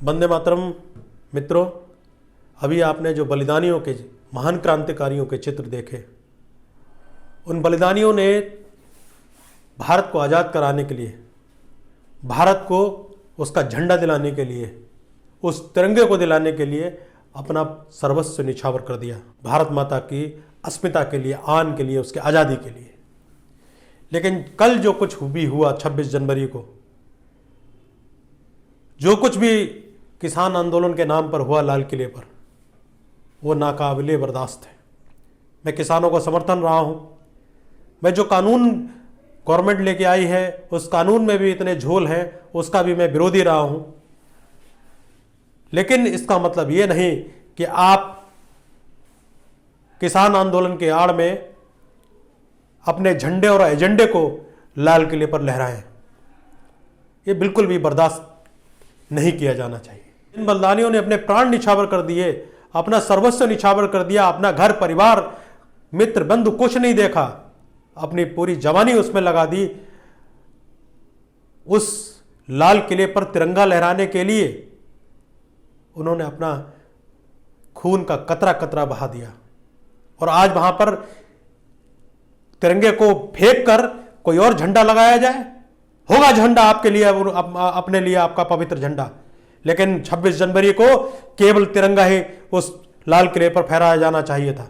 वंदे मातरम। मित्रों, अभी आपने जो बलिदानियों के, महान क्रांतिकारियों के चित्र देखे, उन बलिदानियों ने भारत को आज़ाद कराने के लिए, भारत को उसका झंडा दिलाने के लिए, उस तिरंगे को दिलाने के लिए अपना सर्वस्व निछावर कर दिया, भारत माता की अस्मिता के लिए, आन के लिए, उसके आज़ादी के लिए। लेकिन कल जो कुछ भी हुआ 26 जनवरी को, जो कुछ भी किसान आंदोलन के नाम पर हुआ लाल किले पर, वो नाकाबिले बर्दाश्त है। मैं किसानों का समर्थन रहा हूं। मैं जो कानून गवर्नमेंट लेके आई है, उस कानून में भी इतने झोल हैं, उसका भी मैं विरोधी रहा हूं। लेकिन इसका मतलब ये नहीं कि आप किसान आंदोलन के आड़ में अपने झंडे और एजेंडे को लाल किले पर लहराएं। ये बिल्कुल भी बर्दाश्त नहीं किया जाना चाहिए। इन बलिदानियों ने अपने प्राण निछावर कर दिए, अपना सर्वस्व निछावर कर दिया, अपना घर परिवार मित्र बंधु कुछ नहीं देखा, अपनी पूरी जवानी उसमें लगा दी। उस लाल किले पर तिरंगा लहराने के लिए उन्होंने अपना खून का कतरा कतरा बहा दिया। और आज वहां पर तिरंगे को फेंक कर कोई और झंडा लगाया जाए, होगा झंडा आपके लिए, अपने लिए आपका पवित्र झंडा, लेकिन 26 जनवरी को केवल तिरंगा ही उस लाल किले पर फहराया जाना चाहिए था।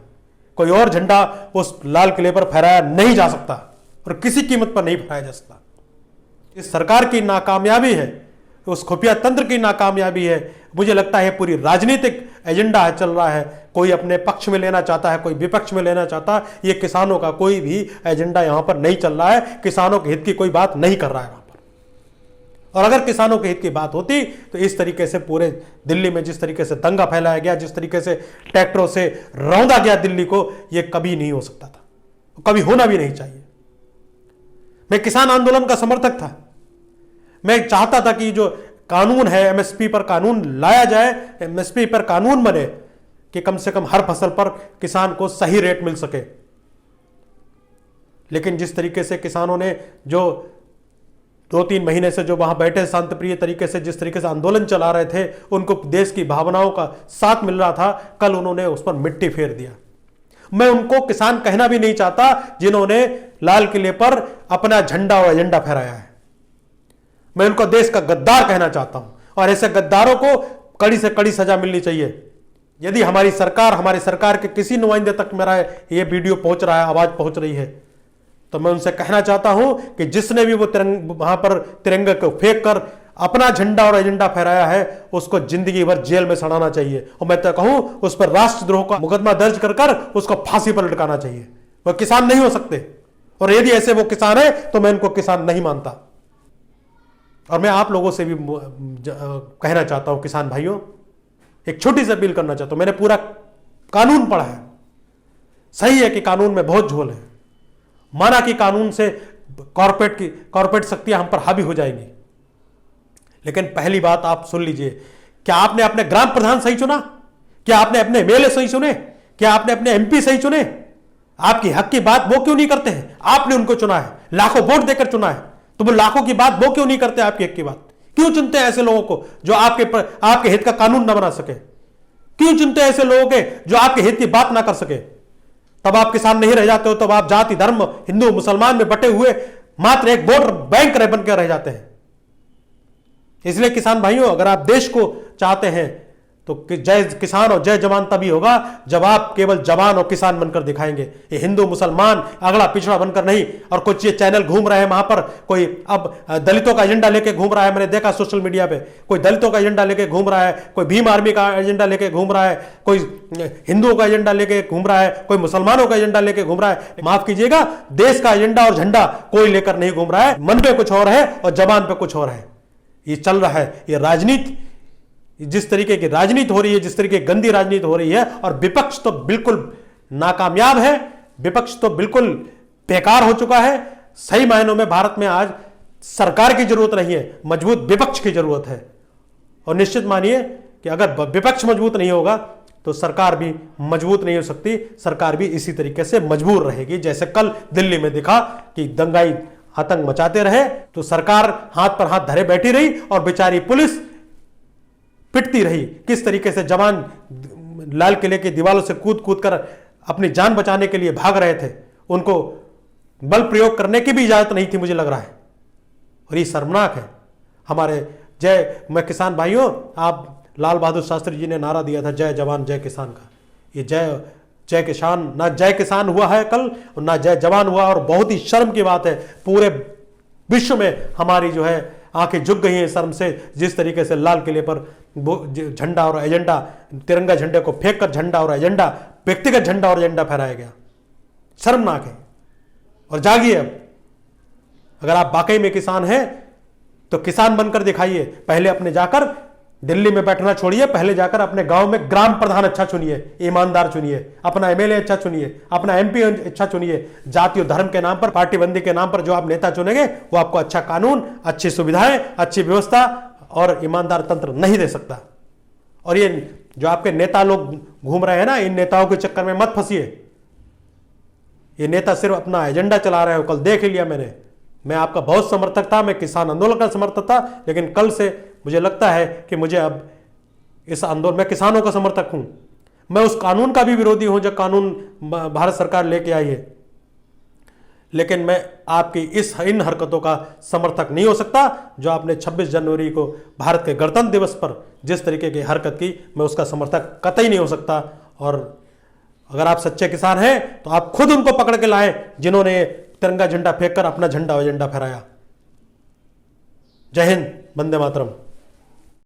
कोई और झंडा उस लाल किले पर फहराया नहीं जा सकता और किसी कीमत पर नहीं फहराया जा सकता। इस सरकार की नाकामयाबी है, उस खुफिया तंत्र की नाकामयाबी है। मुझे लगता है पूरी राजनीतिक एजेंडा चल रहा है, कोई अपने पक्ष में लेना चाहता है, कोई विपक्ष में लेना चाहता है। ये किसानों का कोई भी एजेंडा यहां पर नहीं चल रहा है, किसानों के हित की कोई बात नहीं कर रहा है वहां पर। और अगर किसानों के हित की बात होती तो इस तरीके से पूरे दिल्ली में जिस तरीके से दंगा फैलाया गया, जिस तरीके से ट्रैक्टरों से रौंदा गया दिल्ली को, यह कभी नहीं हो सकता था, कभी होना भी नहीं चाहिए। मैं किसान आंदोलन का समर्थक था। मैं चाहता था कि जो कानून है, एमएसपी पर कानून लाया जाए, एमएसपी पर कानून बने कि कम से कम हर फसल पर किसान को सही रेट मिल सके। लेकिन जिस तरीके से किसानों ने जो 2-3 महीने से जो वहां बैठे शांतिप्रिय तरीके से जिस तरीके से आंदोलन चला रहे थे, उनको देश की भावनाओं का साथ मिल रहा था, कल उन्होंने उस पर मिट्टी फेर दिया। मैं उनको किसान कहना भी नहीं चाहता जिन्होंने लाल किले पर अपना झंडा और एजेंडा फहराया है। मैं उनको देश का गद्दार कहना चाहता हूं और ऐसे गद्दारों को कड़ी से कड़ी सजा मिलनी चाहिए। यदि हमारी सरकार, हमारे सरकार के किसी नुमाइंदे तक मेरा ये वीडियो पहुंच रहा है, आवाज पहुंच रही है, तो मैं उनसे कहना चाहता हूं कि जिसने भी वो वहां पर तिरंगे को फेंक कर अपना झंडा और एजेंडा फहराया है, उसको जिंदगी भर जेल में सड़ाना चाहिए। और मैं तो कहूं उस पर राष्ट्रद्रोह का मुकदमा दर्ज कर उसको फांसी पर लटकाना चाहिए। वह किसान नहीं हो सकते, और यदि ऐसे वो किसान है तो मैं उनको किसान नहीं मानता। और मैं आप लोगों से भी कहना चाहता हूं, किसान भाइयों, एक छोटी सी अपील करना चाहता हूं। मैंने पूरा कानून पढ़ा है। सही है कि कानून में बहुत झोल है, माना कि कानून से कॉर्पोरेट शक्तियां हम पर हावी हो जाएंगी। लेकिन पहली बात आप सुन लीजिए, क्या आपने अपने ग्राम प्रधान सही चुना? क्या आपने अपने एमएलए सही चुने? क्या आपने अपने एमपी सही चुने? आपकी हक की बात वो क्यों नहीं करते हैं? आपने उनको चुना है, लाखों वोट देकर चुना है, तो वो लाखों की बात वो क्यों नहीं करते? आपके हक की बात क्यों चुनते हैं ऐसे लोगों को जो आपके हित का कानून ना बना सके? क्यों चुनते हैं ऐसे लोगों के जो आपके हित की बात ना कर सके? तब आप किसान नहीं रह जाते हो, तब आप जाति धर्म हिंदू मुसलमान में बटे हुए मात्र एक वोट बैंक बनकर रह जाते हैं। इसलिए किसान भाइयों, अगर आप देश को चाहते हैं तो जय किसान और जय जवान तभी होगा जब आप केवल जवान और किसान बनकर दिखाएंगे। ये हिंदू मुसलमान अगला पिछड़ा बनकर नहीं। और कुछ ये चैनल घूम रहे हैं वहां पर, कोई अब दलितों का एजेंडा लेके घूम रहा है। मैंने देखा सोशल मीडिया पे कोई दलितों का एजेंडा लेके घूम रहा है, कोई भीम आर्मी का एजेंडा लेके घूम रहा है, कोई हिंदुओं का एजेंडा लेके घूम रहा है, कोई मुसलमानों का एजेंडा लेके घूम रहा है। माफ कीजिएगा, देश का एजेंडा और झंडा कोई लेकर नहीं घूम रहा है। मन पे कुछ और है और जबान पे कुछ और है। ये चल रहा है, ये राजनीति, जिस तरीके की राजनीति हो रही है, जिस तरीके की गंदी राजनीति हो रही है। और विपक्ष तो बिल्कुल नाकामयाब है, विपक्ष तो बिल्कुल बेकार हो चुका है। सही मायनों में भारत में आज सरकार की जरूरत नहीं है, मजबूत विपक्ष की जरूरत है। और निश्चित मानिए कि अगर विपक्ष मजबूत नहीं होगा तो सरकार भी मजबूत नहीं हो सकती। सरकार भी इसी तरीके से मजबूर रहेगी, जैसे कल दिल्ली में दिखा कि दंगाई आतंक मचाते रहे तो सरकार हाथ पर हाथ धरे बैठी रही और बेचारी पुलिस पिटती रही, किस तरीके से जवान लाल किले की दीवारों से कूद कूद कर अपनी जान बचाने के लिए भाग रहे थे, उनको बल प्रयोग करने की भी इजाजत नहीं थी, मुझे लग रहा है। और ये शर्मनाक है। हमारे मैं किसान भाइयों, आप लाल बहादुर शास्त्री जी ने नारा दिया था जय जवान जय किसान का, ये जय किसान, ना जय किसान हुआ है कल और ना जय जवान हुआ। और बहुत ही शर्म की बात है, पूरे विश्व में हमारी जो है आंखें झुक गई हैं शर्म से, जिस तरीके से लाल किले पर झंडा और एजेंडा, तिरंगा झंडे को फेंक कर झंडा और एजेंडा, व्यक्तिगत झंडा और एजेंडा फहराया गया। शर्मनाक है। और जागिए, अब अगर आप वाकई में किसान हैं तो किसान बनकर दिखाइए। पहले अपने जाकर दिल्ली में बैठना छोड़िए, पहले जाकर अपने गांव में ग्राम प्रधान अच्छा चुनिए, ईमानदार चुनिए, अपना एमएलए अच्छा चुनिए, अपना एमपी अच्छा चुनिए। जाति और धर्म के नाम पर, पार्टीबंदी के नाम पर जो आप नेता चुनेंगे वो आपको अच्छा कानून, अच्छी सुविधाएं, अच्छी व्यवस्था और ईमानदार तंत्र नहीं दे सकता। और ये जो आपके नेता लोग घूम रहे हैं ना, इन नेताओं के चक्कर में मत फंसिए। ये नेता सिर्फ अपना एजेंडा चला रहे हो। कल देख लिया मैं आपका बहुत समर्थक था, मैं किसान आंदोलन का समर्थक था, लेकिन कल से मुझे लगता है कि मुझे अब इस आंदोलन, मैं किसानों का समर्थक हूं, मैं उस कानून का भी विरोधी हूं जो कानून भारत सरकार लेके आई है, लेकिन मैं आपकी इन हरकतों का समर्थक नहीं हो सकता जो आपने 26 जनवरी को भारत के गणतंत्र दिवस पर जिस तरीके की हरकत की, मैं उसका समर्थक कतई नहीं हो सकता। और अगर आप सच्चे किसान हैं तो आप खुद उनको पकड़ के लाएं जिन्होंने तिरंगा झंडा फेंककर अपना झंडा एजेंडा फहराया। जय हिंद, वंदे मातरम।